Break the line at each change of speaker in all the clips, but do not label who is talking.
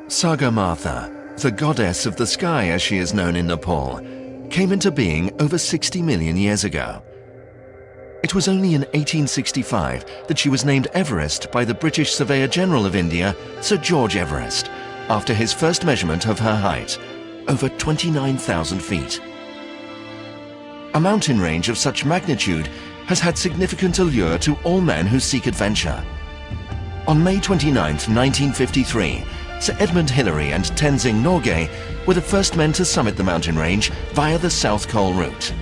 Sagarmatha, the goddess of the sky as she is known in Nepal, came into being over 60 million years ago. It was only in 1865 that she was named Everest by the British Surveyor General of India, Sir George Everest, after his first measurement of her height, over 29,000 feet. A mountain range of such magnitude has had significant allure to all men who seek adventure. On May 29, 1953, Sir Edmund Hillary and Tenzing Norgay were the first men to summit the mountain range via the South Col route.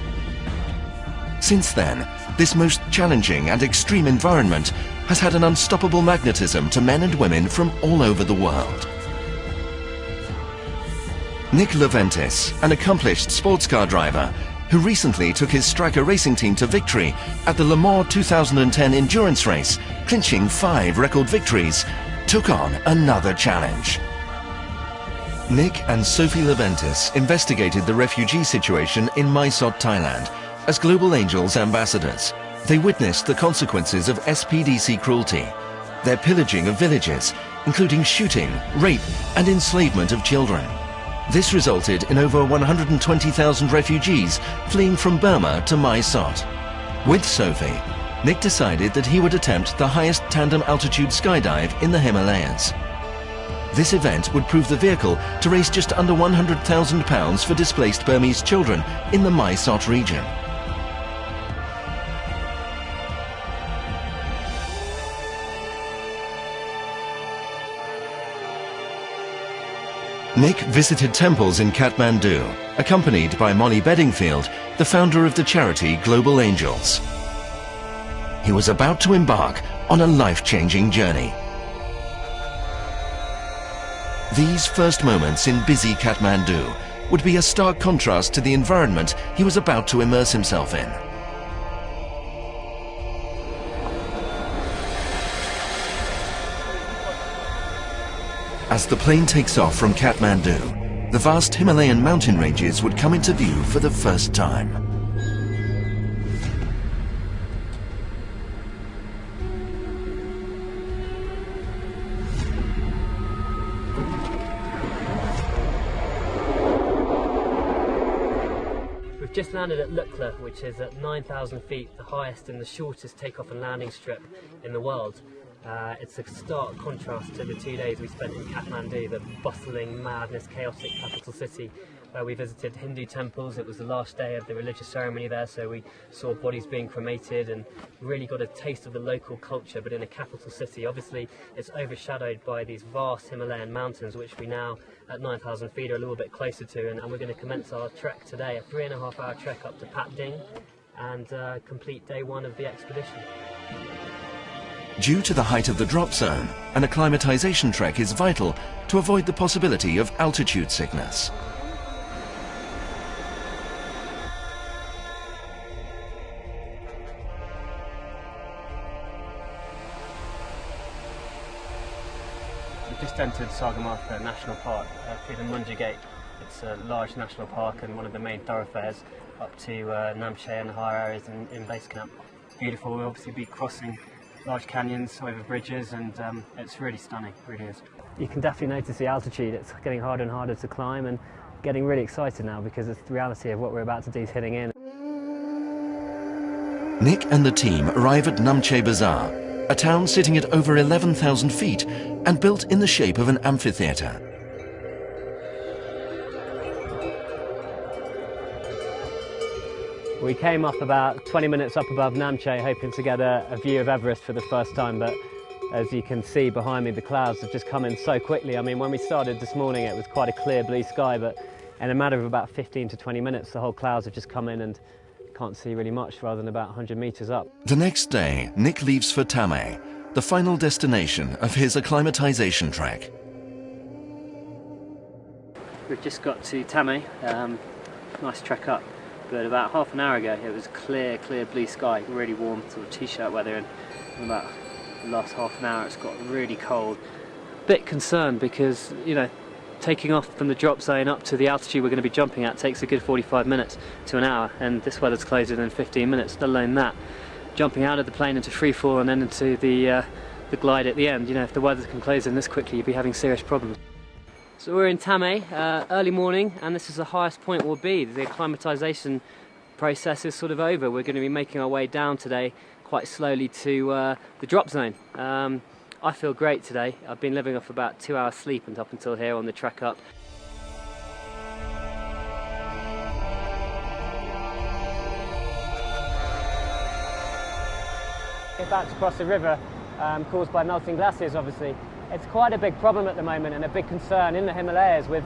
Since then, this most challenging and extreme environment has had an unstoppable magnetism to men and women from all over the world. Nick Leventis, an accomplished sports car driver, who recently took his Striker racing team to victory at the Le Mans 2010 endurance race, clinching 5 record victories, took on another challenge. Nick and Sophie Leventis investigated the refugee situation in Mysot, Thailand, as Global Angels ambassadors. They witnessed the consequences of SPDC cruelty, their pillaging of villages, including shooting, rape and enslavement of children. This resulted in over 120,000 refugees fleeing from Burma to Mysot. With Sophie, Nick decided that he would attempt the highest tandem altitude skydive in the Himalayas. This event would prove the vehicle to raise just under £100,000 for displaced Burmese children in the Mysot region. Nick visited temples in Kathmandu, accompanied by Molly Bedingfield, the founder of the charity Global Angels. He was about to embark on a life-changing journey. These first moments in busy Kathmandu would be a stark contrast to the environment he was about to immerse himself in. As the plane takes off from Kathmandu, the vast Himalayan mountain ranges would come into view for the first time.
We've just landed at Lukla, which is at 9,000 feet, the highest and the shortest takeoff and landing strip in the world. It's a stark contrast to the 2 days we spent in Kathmandu, the bustling, madness, chaotic capital city, where we visited Hindu temples. It was the last day of the religious ceremony there, so we saw bodies being cremated and really got a taste of the local culture, but in a capital city. Obviously, it's overshadowed by these vast Himalayan mountains, which we now, at 9,000 feet, are a little bit closer to, and we're going to commence our trek today, a 3.5-hour trek up to Pat Ding, and complete day 1 of the expedition.
Due to the height of the drop zone, an acclimatization trek is vital to avoid the possibility of altitude sickness.
We've just entered Sagarmatha National Park through the Munja Gate. It's a large national park and one of the main thoroughfares up to Namche and the higher areas in base camp. Beautiful. We'll obviously be crossing large canyons over bridges, and it's really stunning, it really is. You can definitely notice the altitude. It's getting harder and harder to climb, and getting really excited now because it's the reality of what we're about to do is hitting in.
Nick and the team arrive at Namche Bazaar, a town sitting at over 11,000 feet and built in the shape of an amphitheatre.
We came up about 20 minutes up above Namche, hoping to get a view of Everest for the first time, but as you can see behind me, the clouds have just come in so quickly. I mean, when we started this morning, it was quite a clear blue sky, but in a matter of about 15 to 20 minutes, the whole clouds have just come in and can't see really much rather than about 100 meters up.
The next day, Nick leaves for Tame, the final destination of his acclimatization trek.
We've just got to Tame, nice trek up. But about half an hour ago, it was clear blue sky, really warm, sort of t-shirt weather, and in about the last half an hour, it's got really cold. Bit concerned because, you know, taking off from the drop zone up to the altitude we're going to be jumping at takes a good 45 minutes to an hour, and this weather's closer than 15 minutes, let alone that. Jumping out of the plane into free fall and then into the glide at the end, you know, if the weather can close in this quickly, you'd be having serious problems. So we're in Tame, early morning, and this is the highest point we'll be. The acclimatisation process is sort of over. We're going to be making our way down today quite slowly to the drop zone. I feel great today. I've been living off about 2 hours sleep and up until here on the trek up. About to cross a river caused by melting glaciers, obviously. It's quite a big problem at the moment and a big concern in the Himalayas with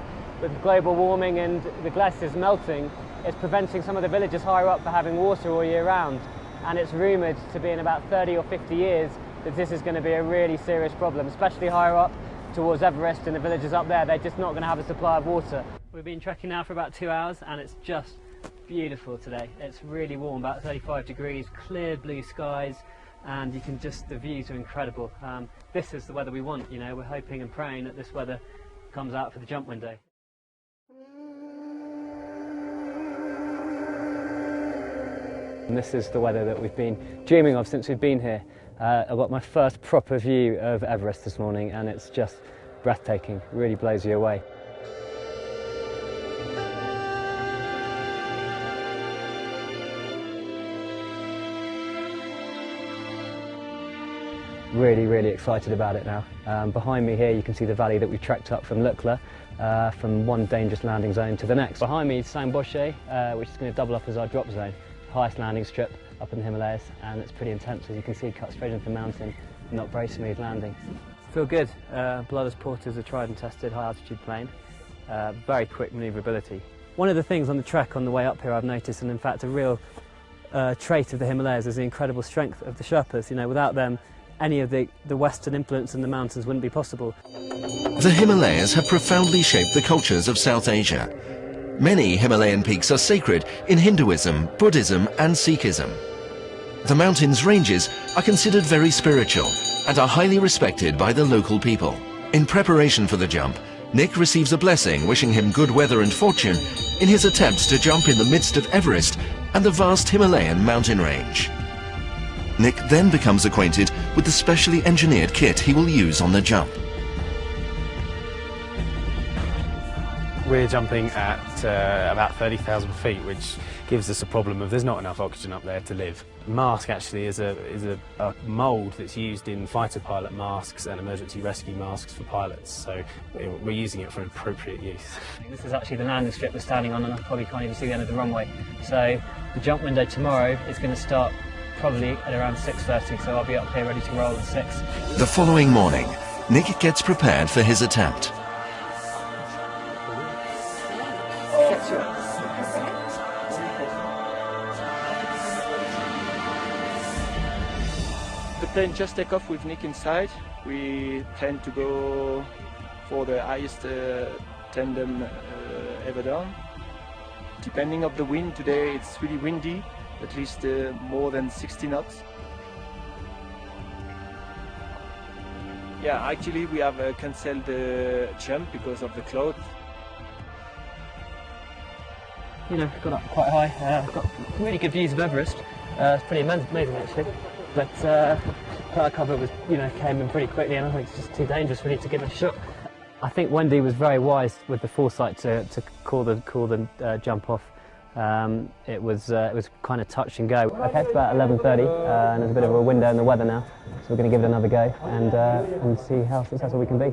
global warming and the glaciers melting. It's preventing some of the villages higher up from having water all year round, and it's rumoured to be in about 30 or 50 years that this is going to be a really serious problem, especially higher up towards Everest and the villages up there. They're just not going to have a supply of water. We've been trekking now for about 2 hours and it's just beautiful today. It's really warm, about 35 degrees, clear blue skies, and you can just, the views are incredible. This is the weather we want, you know. We're hoping and praying that this weather comes out for the jump window. And this is the weather that we've been dreaming of since we've been here. I got my first proper view of Everest this morning and it's just breathtaking, really blows you away. Really excited about it now. Behind me here you can see the valley that we've trekked up from Lukla, from one dangerous landing zone to the next. Behind me is Sangboche, which is going to double up as our drop zone, highest landing strip up in the Himalayas, and it's pretty intense. As you can see, it cuts straight into the mountain, not very smooth landing. Feel good. Blooders Porter is a tried and tested high altitude plane, very quick manoeuvrability. One of the things on the trek on the way up here I've noticed, and in fact a real trait of the Himalayas, is the incredible strength of the Sherpas. You know, without them any of the Western influence in the mountains wouldn't be possible.
The Himalayas have profoundly shaped the cultures of South Asia. Many Himalayan peaks are sacred in Hinduism, Buddhism and Sikhism. The mountains' ranges are considered very spiritual and are highly respected by the local people. In preparation for the jump, Nick receives a blessing wishing him good weather and fortune in his attempts to jump in the midst of Everest and the vast Himalayan mountain range. Nick then becomes acquainted with the specially engineered kit he will use on the jump.
We're jumping at about 30,000 feet, which gives us a problem of there's not enough oxygen up there to live. Mask actually is a mould that's used in fighter pilot masks and emergency rescue masks for pilots, so we're using it for appropriate use.
This is actually the landing strip we're standing on, and I probably can't even see the end of the runway. So the jump window tomorrow is going to start probably at around 6:30, so I'll be up here ready to roll at 6.
The following morning, Nick gets prepared for his attempt.
The plane just take off with Nick inside. We tend to go for the highest tandem ever done. Depending on the wind, today it's really windy, at least more than 60 knots. Yeah, actually we have cancelled the jump because of the clouds.
You know, got up quite high, got really good views of Everest. It's pretty amazing actually. But cloud cover was, came in pretty quickly, and I think it's just too dangerous really to give it a shot. I think Wendy was very wise with the foresight to call the jump off. It was kind of touch and go. Okay, it's about 11:30, and there's a bit of a window in the weather now, so we're going to give it another go and see how successful we can be.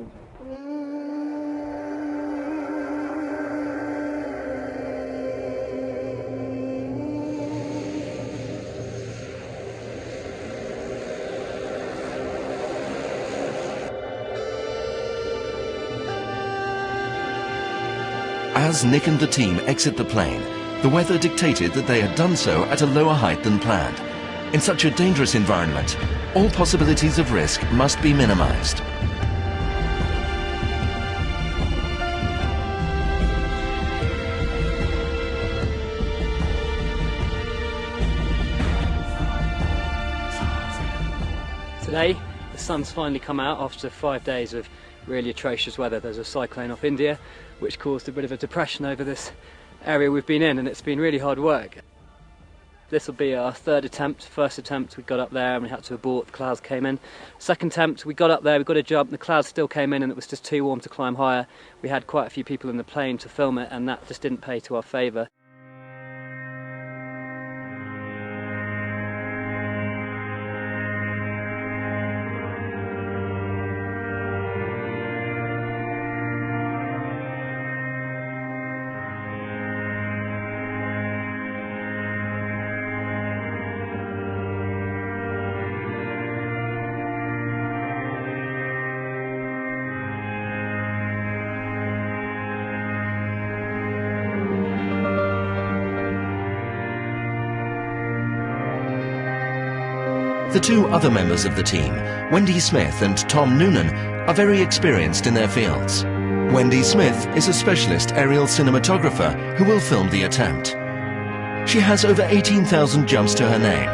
As Nick and the team exit the plane, the weather dictated that they had done so at a lower height than planned. In such a dangerous environment, all possibilities of risk must be minimized.
Today, the sun's finally come out after 5 days of really atrocious weather. There's a cyclone off India which caused a bit of a depression over this area we've been in, and it's been really hard work. This will be our third attempt. First attempt we got up there and we had to abort, the clouds came in. Second attempt we got up there, we got a jump, the clouds still came in and it was just too warm to climb higher. We had quite a few people in the plane to film it and that just didn't pay to our favour.
The two other members of the team, Wendy Smith and Tom Noonan, are very experienced in their fields. Wendy Smith is a specialist aerial cinematographer who will film the attempt. She has over 18,000 jumps to her name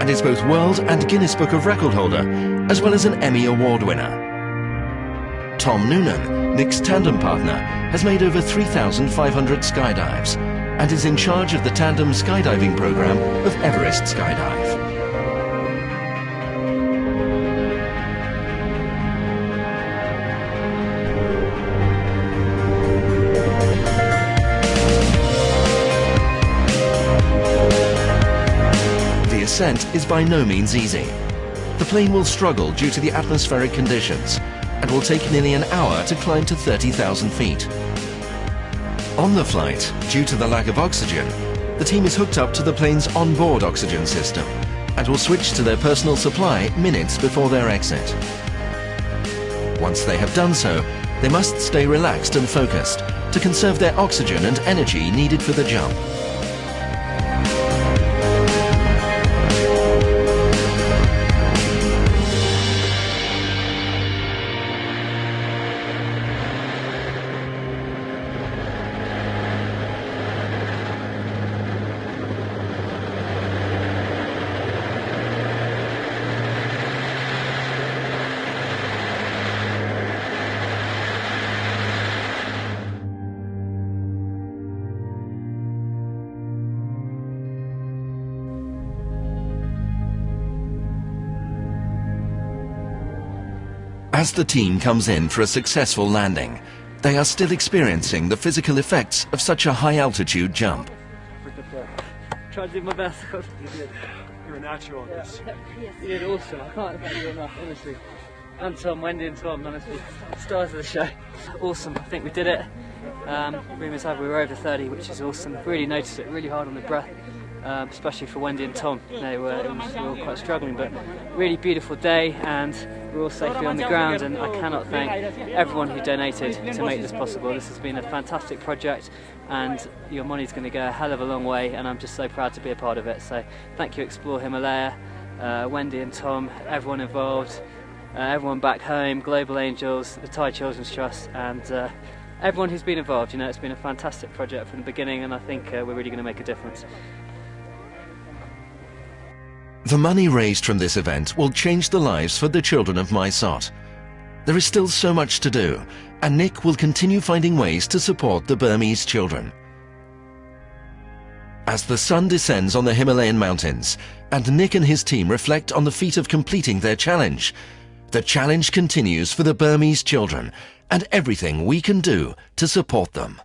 and is both World and Guinness Book of Record holder, as well as an Emmy Award winner. Tom Noonan, Nick's tandem partner, has made over 3,500 skydives and is in charge of the tandem skydiving program of Everest Skydive. The ascent is by no means easy. The plane will struggle due to the atmospheric conditions and will take nearly an hour to climb to 30,000 feet. On the flight, due to the lack of oxygen, the team is hooked up to the plane's onboard oxygen system and will switch to their personal supply minutes before their exit. Once they have done so, they must stay relaxed and focused to conserve their oxygen and energy needed for the jump. As the team comes in for a successful landing, they are still experiencing the physical effects of such a high-altitude jump.
Try to do my best.
You did. You're a natural at this.
You did awesome. I can't thank you enough, honestly. And Tom, Wendy and Tom, honestly, stars of the show. Awesome, I think we did it. We were over 30, which is awesome. Really noticed it really hard on the breath, especially for Wendy and Tom. We were all quite struggling, but really beautiful day and we're all safely on the ground, and I cannot thank everyone who donated to make this possible. This has been a fantastic project and your money's going to go a hell of a long way, and I'm just so proud to be a part of it. So thank you Explore Himalaya, Wendy and Tom, everyone involved, everyone back home, Global Angels, the Thai Children's Trust, and everyone who's been involved. You know, it's been a fantastic project from the beginning, and I think we're really going to make a difference.
The money raised from this event will change the lives for the children of Mysot. There is still so much to do, and Nick will continue finding ways to support the Burmese children. As the sun descends on the Himalayan mountains, and Nick and his team reflect on the feat of completing their challenge, the challenge continues for the Burmese children, and everything we can do to support them.